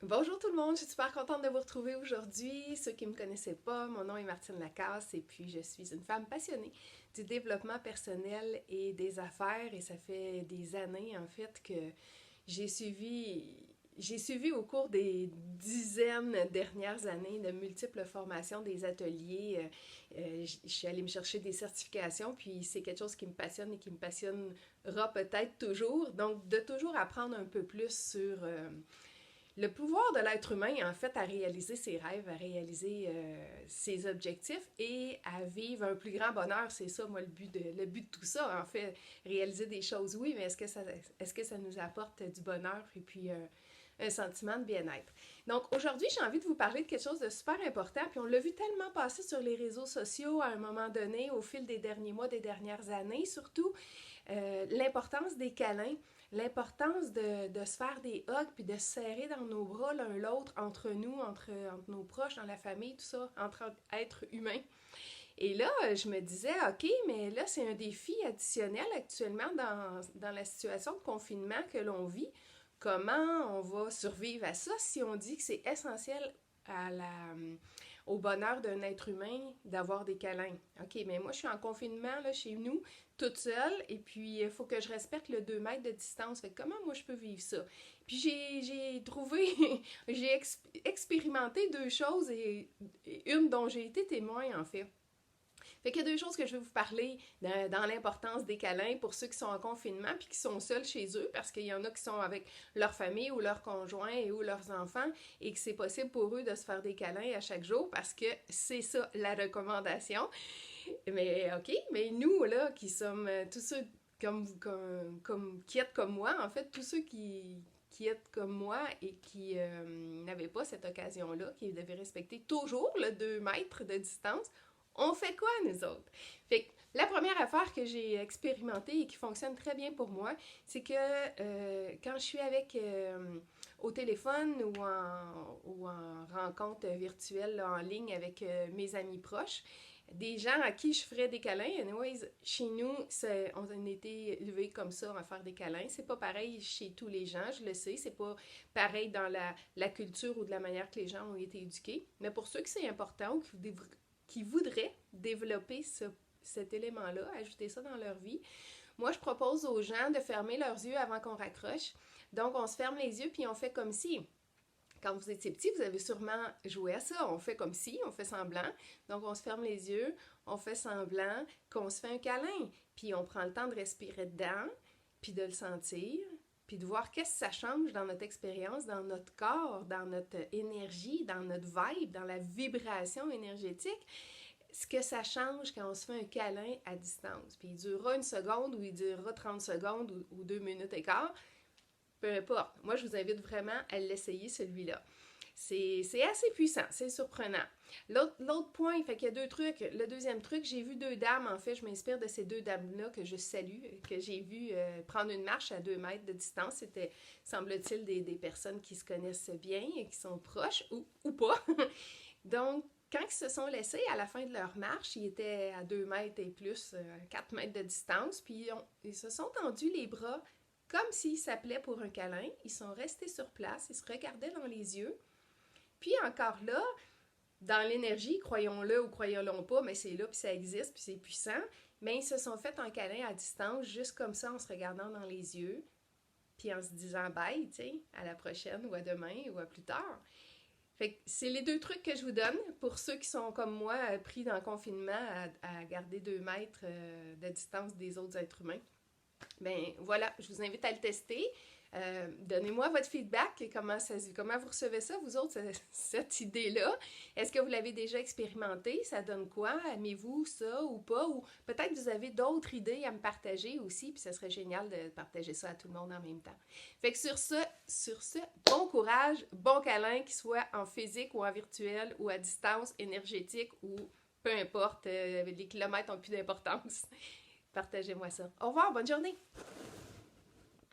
Bonjour tout le monde, je suis super contente de vous retrouver aujourd'hui. Ceux qui ne me connaissaient pas, mon nom est Martine Lacasse et puis je suis une femme passionnée du développement personnel et des affaires et ça fait des années en fait que j'ai suivi j'ai suivi au cours des dizaines dernières années de multiples formations, des ateliers. Je suis allée me chercher des certifications, puis c'est quelque chose qui me passionne et qui me passionnera peut-être toujours. Donc, de toujours apprendre un peu plus sur le pouvoir de l'être humain, en fait, à réaliser ses rêves, à réaliser ses objectifs et à vivre un plus grand bonheur. C'est ça, moi, le but de tout ça. En fait, réaliser des choses, oui, mais est-ce que ça nous apporte du bonheur et puis un sentiment de bien-être? Donc, aujourd'hui, j'ai envie de vous parler de quelque chose de super important. Puis, on l'a vu tellement passer sur les réseaux sociaux à un moment donné, au fil des derniers mois, des dernières années, surtout l'importance des câlins, l'importance de se faire des hugs puis de se serrer dans nos bras l'un l'autre, entre nous, entre nos proches, dans la famille, tout ça, entre êtres humains. Et là, je me disais, OK, mais là, c'est un défi additionnel actuellement dans la situation de confinement que l'on vit. Comment on va survivre à ça si on dit que c'est essentiel à au bonheur d'un être humain d'avoir des câlins? OK, mais moi, je suis en confinement là, chez nous, toute seule, et puis il faut que je respecte le 2 mètres de distance. Fait que comment moi je peux vivre ça? Puis j'ai trouvé, expérimenté deux choses et une dont j'ai été témoin en fait. Fait qu'il y a deux choses que je vais vous parler dans l'importance des câlins pour ceux qui sont en confinement puis qui sont seuls chez eux, parce qu'il y en a qui sont avec leur famille ou leur conjoint et ou leurs enfants et que c'est possible pour eux de se faire des câlins à chaque jour parce que c'est ça la recommandation. Mais OK, mais nous, là, qui sommes tous ceux qui êtes comme moi, en fait, tous ceux qui êtes comme moi et qui n'avaient pas cette occasion-là, qui devaient respecter toujours le 2 mètres de distance, on fait quoi, nous autres? Fait que la première affaire que j'ai expérimentée et qui fonctionne très bien pour moi, c'est que quand je suis avec au téléphone ou en rencontre virtuelle là, en ligne avec mes amis proches, des gens à qui je ferais des câlins. Anyways, chez nous, on a été élevés comme ça à faire des câlins. C'est pas pareil chez tous les gens, je le sais. C'est pas pareil dans la culture ou de la manière que les gens ont été éduqués. Mais pour ceux qui c'est important ou qui voudraient développer cet élément-là, ajouter ça dans leur vie, moi, je propose aux gens de fermer leurs yeux avant qu'on raccroche. Donc, on se ferme les yeux puis on fait comme si. Quand vous étiez petit, vous avez sûrement joué à ça. On fait comme si, on fait semblant. Donc, on se ferme les yeux, on fait semblant qu'on se fait un câlin. Puis, on prend le temps de respirer dedans, puis de le sentir, puis de voir qu'est-ce que ça change dans notre expérience, dans notre corps, dans notre énergie, dans notre vibe, dans la vibration énergétique. Ce que ça change quand on se fait un câlin à distance. Puis il durera une seconde ou il durera 30 secondes ou 2 minutes et quart. Peu importe. Moi, je vous invite vraiment à l'essayer, celui-là. C'est assez puissant, c'est surprenant. L'autre point, fait qu'il y a deux trucs. Le deuxième truc, j'ai vu deux dames, en fait, je m'inspire de ces deux dames-là que je salue, que j'ai vu prendre une marche à 2 mètres de distance. C'était, semble-t-il, des personnes qui se connaissent bien et qui sont proches ou pas. Donc, quand ils se sont laissés à la fin de leur marche, ils étaient à 2 mètres et plus, 4 mètres de distance, puis ils se sont tendus les bras comme s'ils s'appelaient pour un câlin. Ils sont restés sur place, ils se regardaient dans les yeux. Puis encore là, dans l'énergie, croyons-le ou croyons-le pas, mais c'est là, puis ça existe, puis c'est puissant, mais ils se sont fait un câlin à distance, juste comme ça, en se regardant dans les yeux, puis en se disant bye, tu sais, à la prochaine, ou à demain, ou à plus tard. Fait que c'est les deux trucs que je vous donne pour ceux qui sont comme moi pris dans le confinement à garder 2 mètres de distance des autres êtres humains. Ben voilà, je vous invite à le tester. Donnez-moi votre feedback et comment vous recevez ça, vous autres, cette idée-là. Est-ce que vous l'avez déjà expérimenté? Ça donne quoi? Aimez-vous ça ou pas? Ou peut-être vous avez d'autres idées à me partager aussi, puis ça serait génial de partager ça à tout le monde en même temps. Fait que sur ce, bon courage, bon câlin, qu'il soit en physique ou en virtuel ou à distance, énergétique ou peu importe, les kilomètres n'ont plus d'importance. Partagez-moi ça. Au revoir, bonne journée!